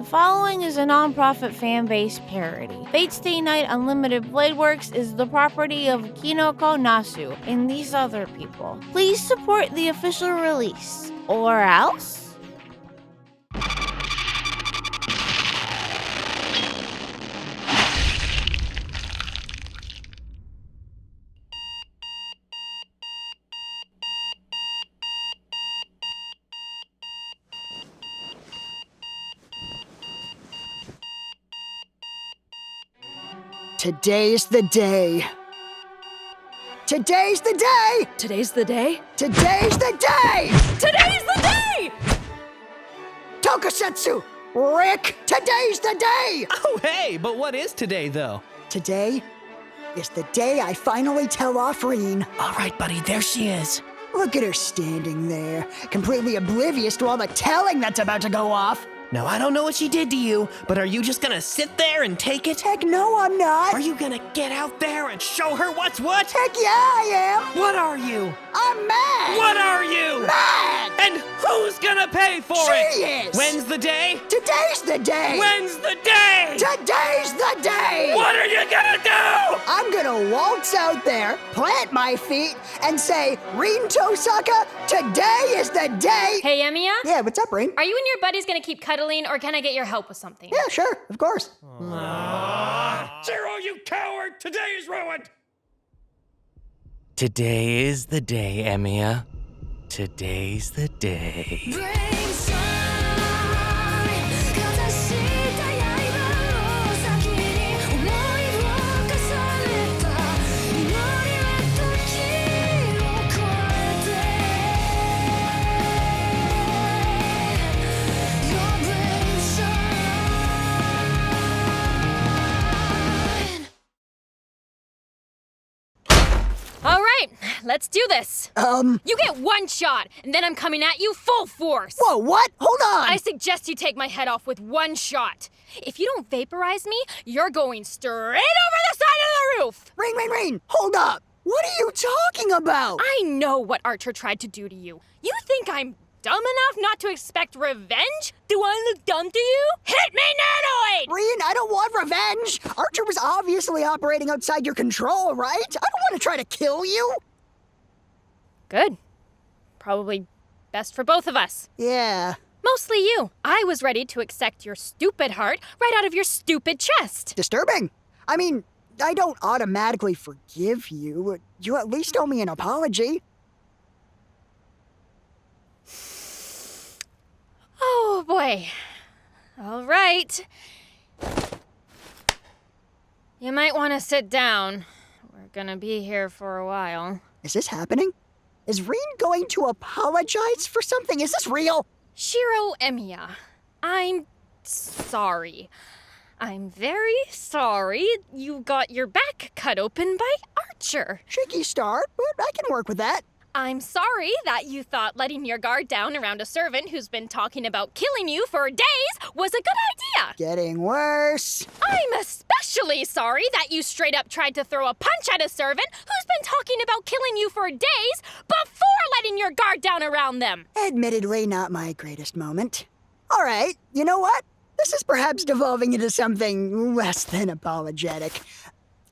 following is a non-profit fan-based parody. Fate Stay Night Unlimited Blade Works is the property of Kinoko Nasu and these other people. Please support the official release, or else? Today's the day. Today's the day! Today's the day? Today's the day! Today's the day! Tokusatsu! Rick, today's the day! Oh, hey, but what is today, though? Today is the day I finally tell off Reen. All right, buddy, there she is. Look at her standing there, completely oblivious to all the telling that's about to go off. Now, I don't know what she did to you, but are you just gonna sit there and take it? Heck no, I'm not. Are you gonna get out there and show her what's what? Heck yeah, I am. What are you? I'm mad. What are you? Mad. And who's gonna pay for it? She is. When's the day? Today's the day. When's the day? Today's the day. What are you gonna do? I'm gonna waltz out there, plant my feet, and say, Reen Tohsaka, today is the day. Hey, Emiya? Yeah, what's up, Reen? Are you and your buddies gonna keep cuddling, or can I get your help with something? Yeah, sure, of course. Shirou, you coward! Today is ruined! Today is the day, Emiya. Today's the day. All right, let's do this. You get one shot, and then I'm coming at you full force. Whoa, what? Hold on! I suggest you take my head off with one shot. If you don't vaporize me, you're going straight over the side of the roof. Reen, hold up! What are you talking about? I know what Archer tried to do to you. You think I'm dumb enough not to expect revenge? Do I look dumb to you? Hit me, Nanoid! Reen, I don't want revenge! Archer was obviously operating outside your control, right? I don't want to try to kill you! Good. Probably best for both of us. Yeah. Mostly you. I was ready to accept your stupid heart right out of your stupid chest. Disturbing. I mean, I don't automatically forgive you. You at least owe me an apology. Oh, boy. All right. You might want to sit down. We're gonna be here for a while. Is this happening? Is Reen going to apologize for something? Is this real? Shirou Emiya, I'm sorry. I'm very sorry you got your back cut open by Archer. Shaky start, but I can work with that. I'm sorry that you thought letting your guard down around a servant who's been talking about killing you for days was a good idea. Getting worse. I'm especially sorry that you straight up tried to throw a punch at a servant who's been talking about killing you for days before letting your guard down around them. Admittedly, not my greatest moment. All right, you know what? This is perhaps devolving into something less than apologetic.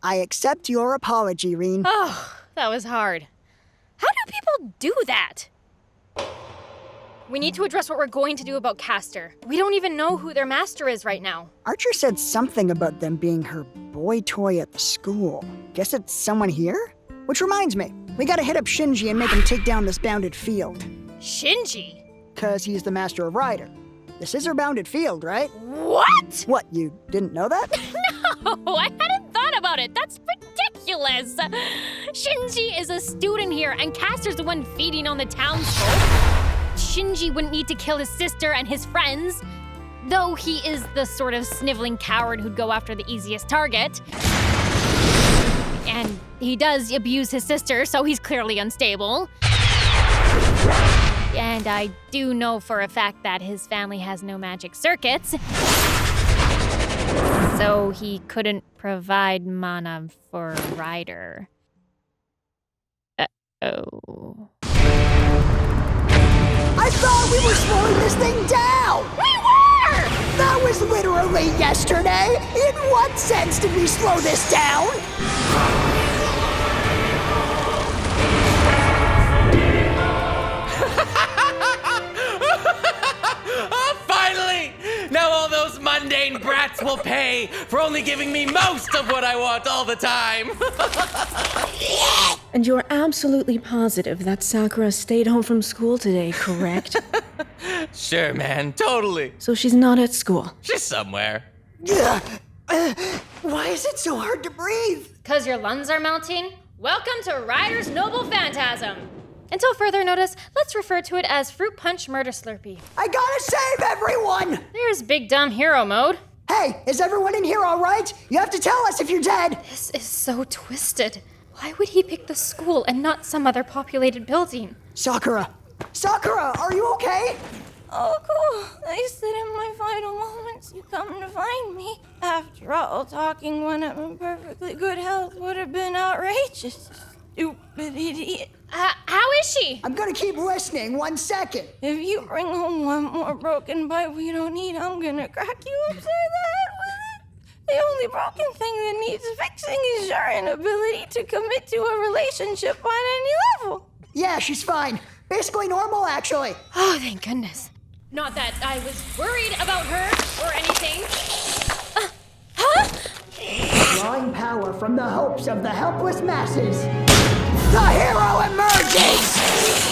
I accept your apology, Reen. Oh, that was hard. How do people do that? We need to address what we're going to do about Castor. We don't even know who their master is right now. Archer said something about them being her boy toy at the school. Guess it's someone here? Which reminds me, we gotta hit up Shinji and make him take down this bounded field. Shinji? 'Cause he's the master of Rider. This is her bounded field, right? What? What, you didn't know that? No, I hadn't thought about it. That's ridiculous. Shinji is a student here, and Castor's the one feeding on the townsfolk. Shinji wouldn't need to kill his sister and his friends, though he is the sort of sniveling coward who'd go after the easiest target. And he does abuse his sister, so he's clearly unstable. And I do know for a fact that his family has no magic circuits. So he couldn't provide mana for Rider. Uh-oh. I thought we were slowing this thing down! We were! That was late yesterday. In what sense did we slow this down? Oh, finally! Now all those mundane brats will pay for only giving me most of what I want all the time. And you're absolutely positive that Sakura stayed home from school today, correct? Sure, man, totally. So she's not at school. She's somewhere. Why is it so hard to breathe? 'Cause your lungs are melting? Welcome to Ryder's Noble Phantasm. Until further notice, let's refer to it as Fruit Punch Murder Slurpee. I gotta save everyone! There's Big Dumb Hero mode. Hey, is everyone in here all right? You have to tell us if you're dead. This is so twisted. Why would he pick the school and not some other populated building? Sakura! Sakura, are you okay? Oh, cool. They said in my final moments you come to find me. After all, talking when I'm in perfectly good health would have been outrageous. Stupid idiot. How is she? I'm gonna keep listening. 1 second. If you bring home one more broken pipe we don't need, I'm gonna crack you upside the head with it. The only broken thing that needs fixing is your inability to commit to a relationship on any level. Yeah, she's fine. Basically normal, actually. Oh, thank goodness. Not that I was worried about her or anything. Drawing power from the hopes of the helpless masses. The hero emerges!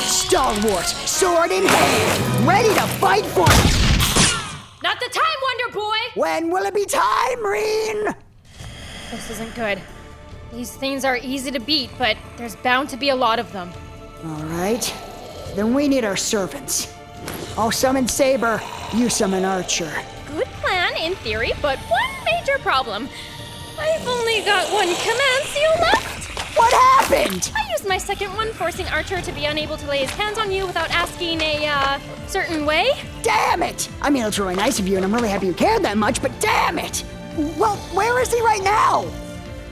Stalwart, sword in hand, ready to fight for it. Not the time, Wonder Boy! When will it be time, Reen? This isn't good. These things are easy to beat, but there's bound to be a lot of them. All right. Then we need our servants. I'll summon Saber, you summon Archer. Good plan in theory, but one major problem. I've only got one command seal left. What happened? I used my second one, forcing Archer to be unable to lay his hands on you without asking a, certain way. Damn it! I mean, it's really nice of you, and I'm really happy you cared that much, but damn it! Well, where is he right now?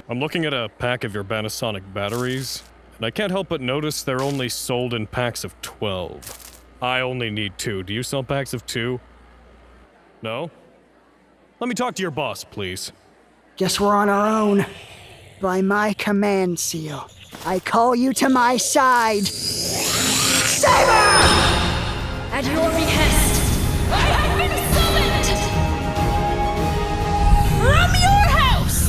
I'm looking at a pack of your Panasonic batteries, and I can't help but notice they're only sold in packs of 12. I only need 2. Do you sell packs of 2? No? Let me talk to your boss, please. Guess we're on our own. By my command seal, I call you to my side. Saber! At your behest, I have been summoned! From your house!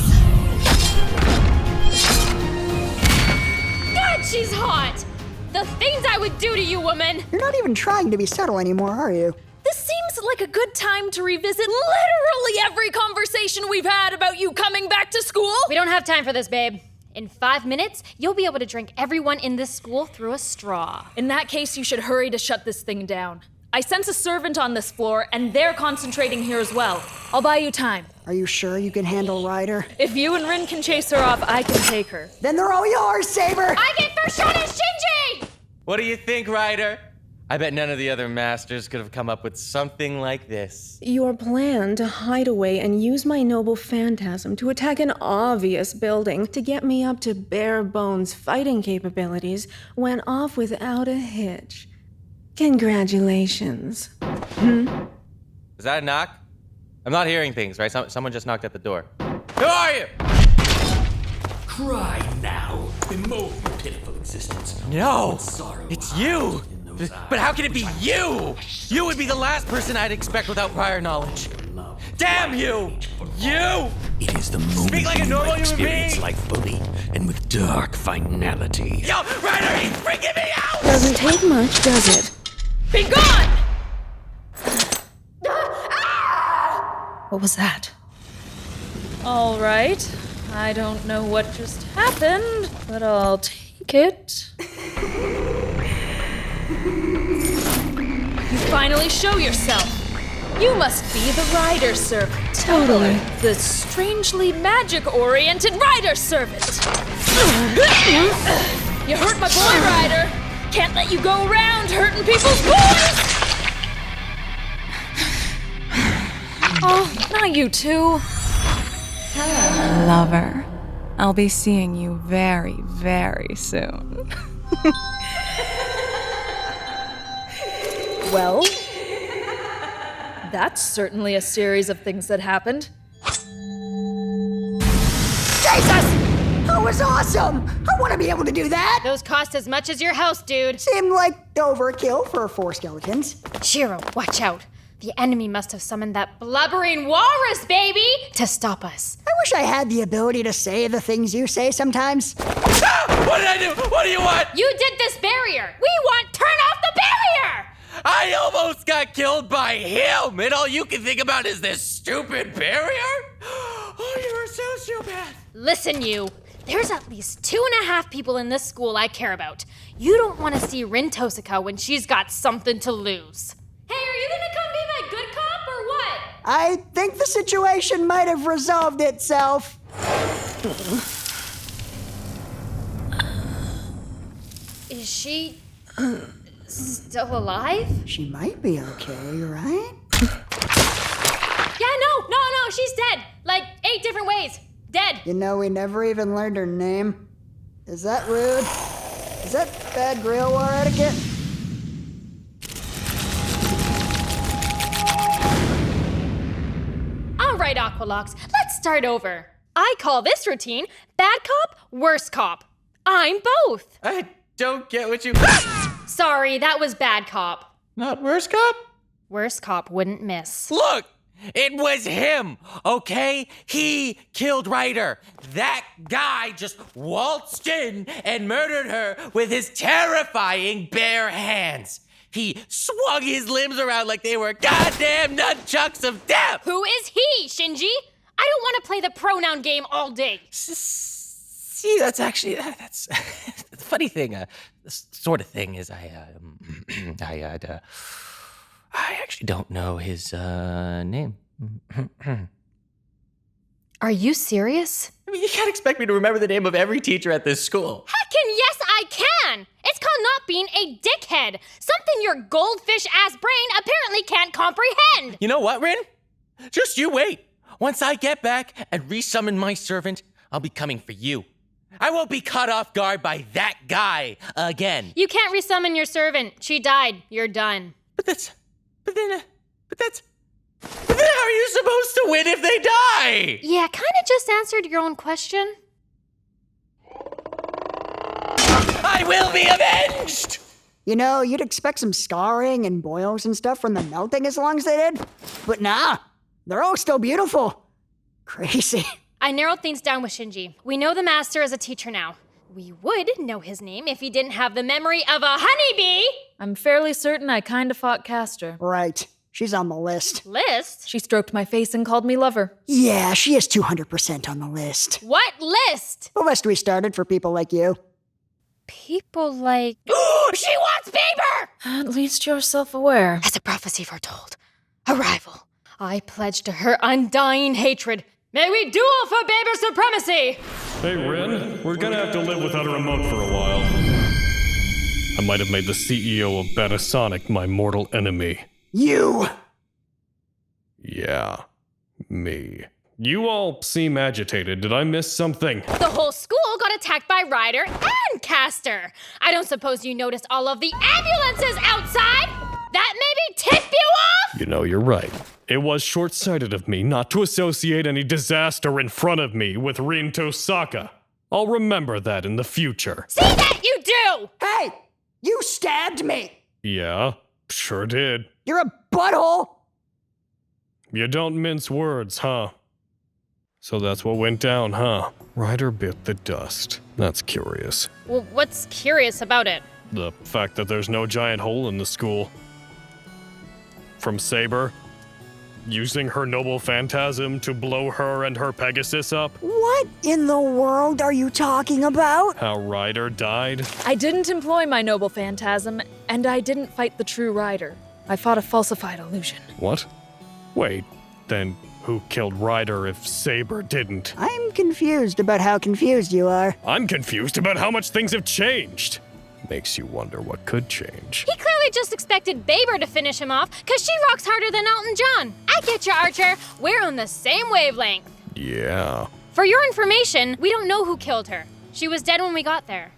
God, she's hot! The things I would do to you, woman! You're not even trying to be subtle anymore, are you? This seems like a good time to revisit literally every conversation we've had about you coming back to school. We don't have time for this, babe. In 5 minutes, you'll be able to drink everyone in this school through a straw. In that case, you should hurry to shut this thing down. I sense a servant on this floor, and they're concentrating here as well. I'll buy you time. Are you sure you can handle Ryder? If you and Rin can chase her off, I can take her. Then they're all yours, Saber! I get first shot at Shinji! What do you think, Ryder? I bet none of the other masters could have come up with something like this. Your plan to hide away and use my noble phantasm to attack an obvious building to get me up to bare bones fighting capabilities went off without a hitch. Congratulations. Is that a knock? I'm not hearing things, right? Someone just knocked at the door. Who are you? Cry now, bemoan your pitiful existence. No, Sorrow it's you. in those But how eyes can it be which you? You would be the last person I'd expect without prior knowledge. love. Damn you! You! It is the moment Speak like a you normal might human experience being. life fully and with dark finality. Yo, Ryder, he's freaking me out! Doesn't take much, does it? Be gone! What was that? All right. I don't know what just happened, but I'll take it. You finally show yourself. You must be the rider servant. Totally. The strangely magic-oriented rider servant. You hurt my boy, Ryder. Can't let you go around hurting people's boys. Oh, not you two. Lover, I'll be seeing you very, very soon. Well, That's certainly a series of things that happened. Jesus! That was awesome! I want to be able to do that! Those cost as much as your house, dude. Seemed like overkill for 4 skeletons. Shirou, watch out. The enemy must have summoned that blubbering walrus, baby, to stop us. I wish I had the ability to say the things you say sometimes. Ah! What did I do? What do you want? You did this barrier. We want turn off the barrier! I almost got killed by him, and all you can think about is this stupid barrier? Oh, you're a sociopath. Listen, you. There's at least 2.5 people in this school I care about. You don't want to see Tohsaka when she's got something to lose. Hey, are you gonna come be my good cop or what? I think the situation might have resolved itself. Is she still alive? She might be okay, right? Yeah, no, she's dead. Like 8 different ways. Dead. You know, we never even learned her name. Is that rude? Is that bad grill war etiquette? All right, Aqualox, let's start over. I call this routine bad cop, worse cop. I'm both. I don't get what you... Sorry, that was bad cop. Not worse cop? Worse cop wouldn't miss. Look! It was him, okay? He killed Ryder. That guy just waltzed in and murdered her with his terrifying bare hands. He swung his limbs around like they were goddamn nunchucks of death. Who is he, Shinji? I don't want to play the pronoun game all day. See, that's actually, that's the funny thing, the sort of thing is I actually don't know his name. Are you serious? I mean, you can't expect me to remember the name of every teacher at this school. Heckin' yes, I can! It's called not being a dickhead. Something your goldfish-ass brain apparently can't comprehend. You know what, Rin? Just you wait. Once I get back and resummon my servant, I'll be coming for you. I won't be caught off guard by that guy again. You can't resummon your servant. She died. You're done. But then how are you supposed to win if they die? Yeah, kinda just answered your own question. I will be avenged! You know, you'd expect some scarring and boils and stuff from the melting as long as they did. But nah, they're all still beautiful. Crazy. I narrowed things down with Shinji. We know the master is a teacher now. We would know his name if he didn't have the memory of a honeybee. I'm fairly certain I kinda fought Castor. Right. She's on the list. List? She stroked my face and called me lover. Yeah, she is 200% on the list. What list? The list we started for people like you. People like... She wants Bieber! At least you're self-aware. As a prophecy foretold. A rival. I pledge to her undying hatred. May we duel for Bieber supremacy! Hey, Rin, we're gonna have to live without a remote for a while. I might have made the CEO of Batasonic my mortal enemy. You! Yeah, me. You all seem agitated. Did I miss something? The whole school got attacked by Ryder and Castor. I don't suppose you noticed all of the ambulances outside? That maybe tipped you off? You know, you're right. It was short-sighted of me not to associate any disaster in front of me with Tohsaka. I'll remember that in the future. See that you do! Hey! You stabbed me! Yeah, sure did. You're a butthole! You don't mince words, huh? So that's what went down, huh? Ryder bit the dust. That's curious. Well, what's curious about it? The fact that there's no giant hole in the school. From Saber, using her noble phantasm to blow her and her Pegasus up. What in the world are you talking about? How Ryder died. I didn't employ my noble phantasm, and I didn't fight the true Ryder. I fought a falsified illusion. What? Wait, then who killed Ryder if Saber didn't? I'm confused about how confused you are. I'm confused about how much things have changed. Makes you wonder what could change. He clearly just expected Baber to finish him off, because she rocks harder than Elton John. I get you, Archer. We're on the same wavelength. Yeah. For your information, we don't know who killed her. She was dead when we got there.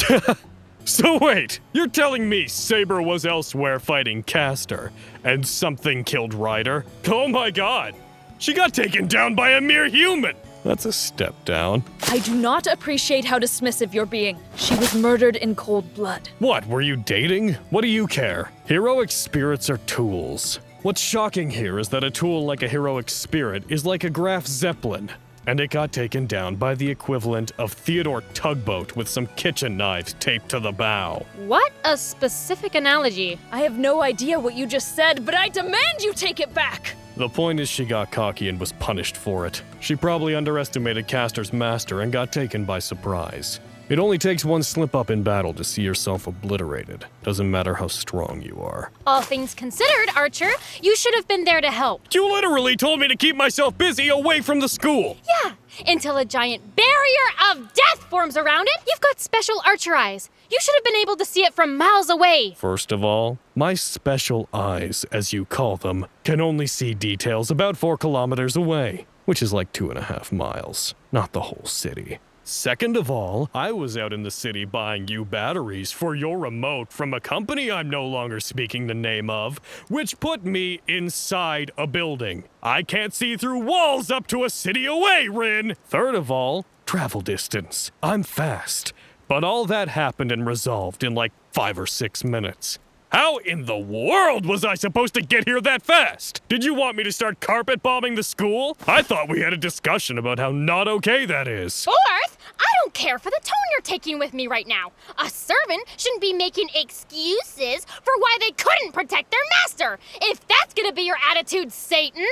So wait, you're telling me Saber was elsewhere fighting Castor, and something killed Ryder? Oh my god! She got taken down by a mere human! That's a step down. I do not appreciate how dismissive you're being. She was murdered in cold blood. What, were you dating? What do you care? Heroic spirits are tools. What's shocking here is that a tool like a heroic spirit is like a Graf Zeppelin, and it got taken down by the equivalent of Theodore Tugboat with some kitchen knives taped to the bow. What a specific analogy. I have no idea what you just said, but I demand you take it back! The point is she got cocky and was punished for it. She probably underestimated Castor's master and got taken by surprise. It only takes one slip up in battle to see yourself obliterated. Doesn't matter how strong you are. All things considered, Archer, you should have been there to help. You literally told me to keep myself busy away from the school! Yeah, until a giant barrier of death forms around it. You've got special Archer eyes. You should have been able to see it from miles away. First of all, my special eyes, as you call them, can only see details about 4 kilometers away, which is like 2.5 miles, not the whole city. Second of all, I was out in the city buying you batteries for your remote from a company I'm no longer speaking the name of, which put me inside a building. I can't see through walls up to a city away, Rin! Third of all, travel distance. I'm fast. But all that happened and resolved in like 5 or 6 minutes. How in the world was I supposed to get here that fast? Did you want me to start carpet bombing the school? I thought we had a discussion about how not okay that is. Fourth, I don't care for the tone you're taking with me right now. A servant shouldn't be making excuses for why they couldn't protect their master. If that's gonna be your attitude, Satan,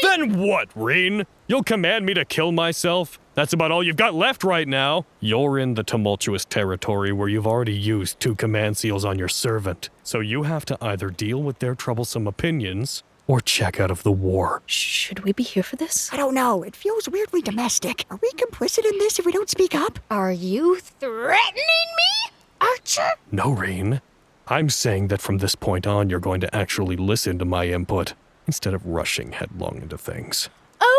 Then what, Rin? You'll command me to kill myself? That's about all you've got left right now. You're in the tumultuous territory where you've already used 2 command seals on your servant. So you have to either deal with their troublesome opinions or check out of the war. Should we be here for this? I don't know. It feels weirdly domestic. Are we complicit in this if we don't speak up? Are you threatening me, Archer? No, Rin. I'm saying that from this point on, you're going to actually listen to my input instead of rushing headlong into things.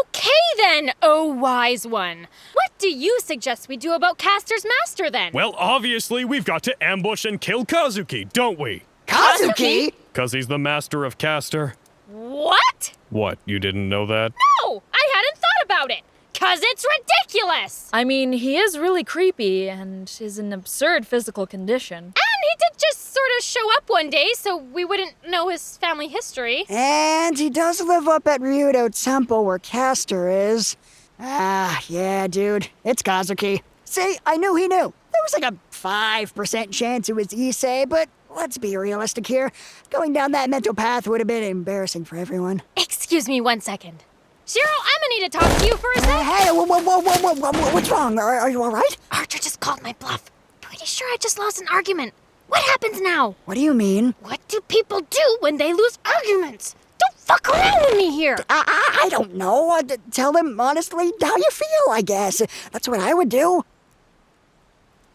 Okay then, oh wise one. What do you suggest we do about Castor's master then? Well, obviously, we've got to ambush and kill Kazuki, don't we? Kazuki? 'Cause he's the master of Castor. What? What, you didn't know that? No, I hadn't thought about it. 'Cause it's ridiculous. I mean, he is really creepy and is in absurd physical condition. And he did just sort of show up one day, so we wouldn't know his family history. And he does live up at Ryudo Temple where Castor is. Ah, yeah, dude. It's Kazuki. See, I knew he knew. There was like a 5% chance it was Issei, but let's be realistic here. Going down that mental path would have been embarrassing for everyone. Excuse me 1 second. Shirou, I'm gonna need to talk to you for a sec. Hey, what's wrong? Are you all right? Archer just called my bluff. Pretty sure I just lost an argument. What happens now? What do you mean? What do people do when they lose arguments? Don't fuck around with me here. I don't know. Tell them honestly how you feel, I guess. That's what I would do.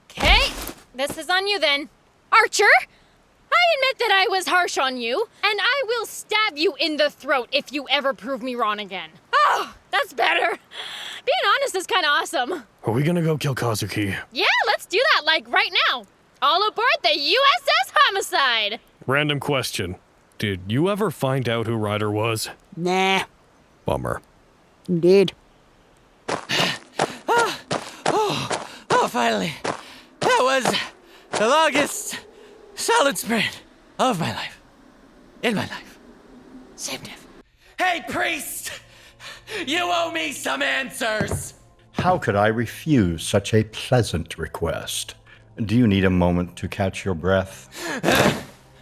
Okay, this is on you then. Archer, I admit that I was harsh on you, and I will stab you in the throat if you ever prove me wrong again. Oh, that's better. Being honest is kind of awesome. Are we gonna go kill Kazuki? Yeah, let's do that, like right now. All aboard the USS Homicide. Random question. Did you ever find out who Ryder was? Nah. Bummer. Indeed. Oh, finally. That was the longest solid sprint of my life. In my life. Saved him. Hey, priest! You owe me some answers! How could I refuse such a pleasant request? Do you need a moment to catch your breath?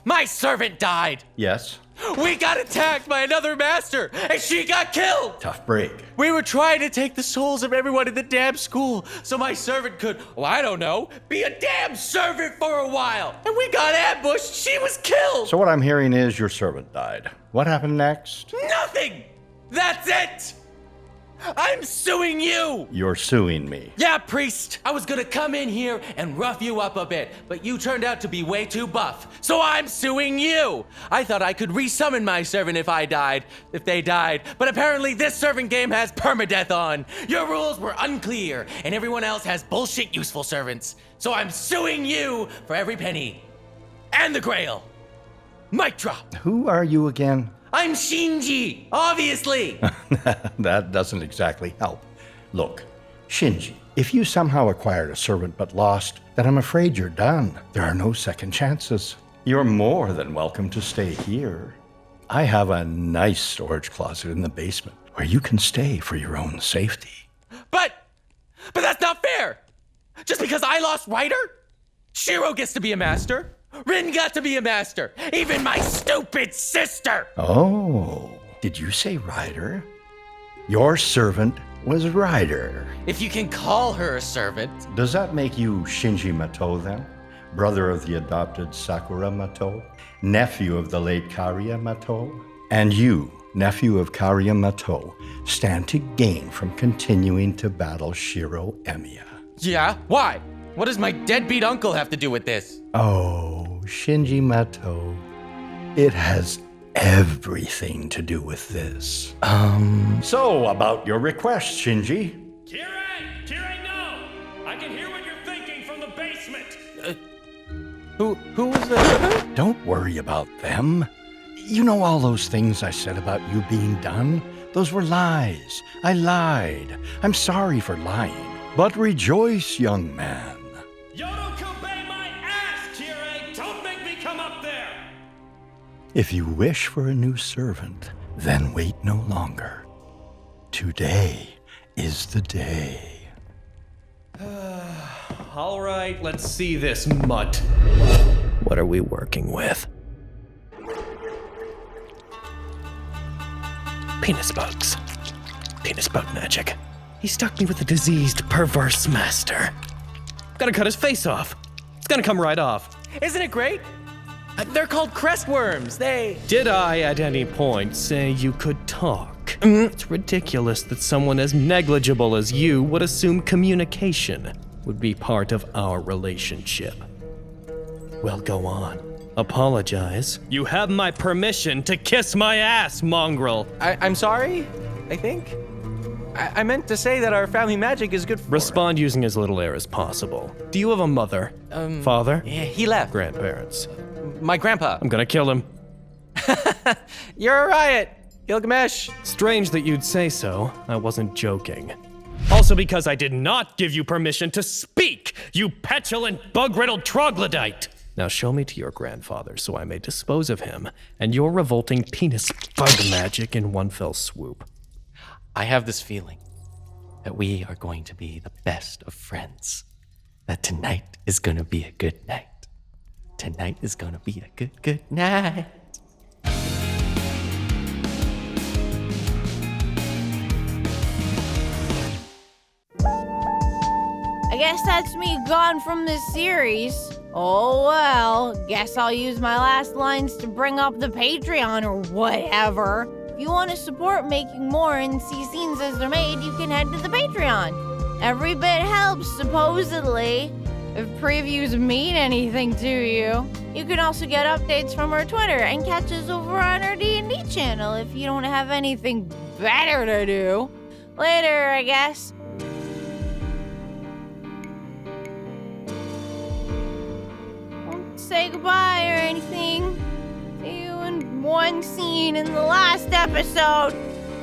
My servant died! Yes? We got attacked by another master, and she got killed! Tough break. We were trying to take the souls of everyone in the damn school so my servant could, well, I don't know, be a damn servant for a while. And we got ambushed. She was killed. So what I'm hearing is your servant died. What happened next? Nothing. That's it. I'm suing you! You're suing me. Yeah, priest! I was gonna come in here and rough you up a bit, but you turned out to be way too buff, so I'm suing you! I thought I could resummon my servant if they died, but apparently this servant game has permadeath on! Your rules were unclear, and everyone else has bullshit useful servants, so I'm suing you for every penny. And the grail! Mic drop! Who are you again? I'm Shinji, obviously! That doesn't exactly help. Look, Shinji, if you somehow acquired a servant but lost, then I'm afraid you're done. There are no second chances. You're more than welcome to stay here. I have a nice storage closet in the basement where you can stay for your own safety. But that's not fair! Just because I lost Ryder, Shirou gets to be a master. Rin got to be a master. Even my stupid sister. Oh, did you say Ryder? Your servant was Ryder. If you can call her a servant. Does that make you Shinji Matou then? Brother of the adopted Sakura Matou? Nephew of the late Carrie Matou? And you, nephew of Carrie Matou, stand to gain from continuing to battle Shirou Emiya. Yeah? Why? What does my deadbeat uncle have to do with this? Oh, Shinji Matou, it has everything to do with this. So about your request, Shinji. Kirei, no! I can hear what you're thinking from the basement. Who was the... Don't worry about them. You know all those things I said about you being done? Those were lies. I lied. I'm sorry for lying. But rejoice, young man. If you wish for a new servant, then wait no longer. Today is the day. All right, let's see this mutt. What are we working with? Penis bugs. Penis bug magic. He stuck me with a diseased, perverse master. Gotta cut his face off. It's gonna come right off. Isn't it great? They're called crestworms. Did I, at any point, say you could talk? It's ridiculous that someone as negligible as you would assume communication would be part of our relationship. Well, go on. Apologize. You have my permission to kiss my ass, mongrel. I'm sorry, I think. I meant to say that our family magic is good for... Respond using as little air as possible. Do you have a mother? Father? Yeah, he left. Grandparents? My grandpa. I'm gonna kill him. You're a riot, Gilgamesh. Strange that you'd say so. I wasn't joking. Also because I did not give you permission to speak, you petulant, bug-riddled troglodyte. Now show me to your grandfather so I may dispose of him and your revolting penis bug magic in one fell swoop. I have this feeling that we are going to be the best of friends. That tonight is going to be a good night. Tonight is going to be a good night. I guess that's me gone from this series. Oh well, guess I'll use my last lines to bring up the Patreon or whatever. If you want to support making more and see scenes as they're made, you can head to the Patreon. Every bit helps, supposedly. If previews mean anything to you. You can also get updates from our Twitter and catch us over on our D&D channel if you don't have anything better to do. Later, I guess. Don't say goodbye or anything. See you in one scene in the last episode.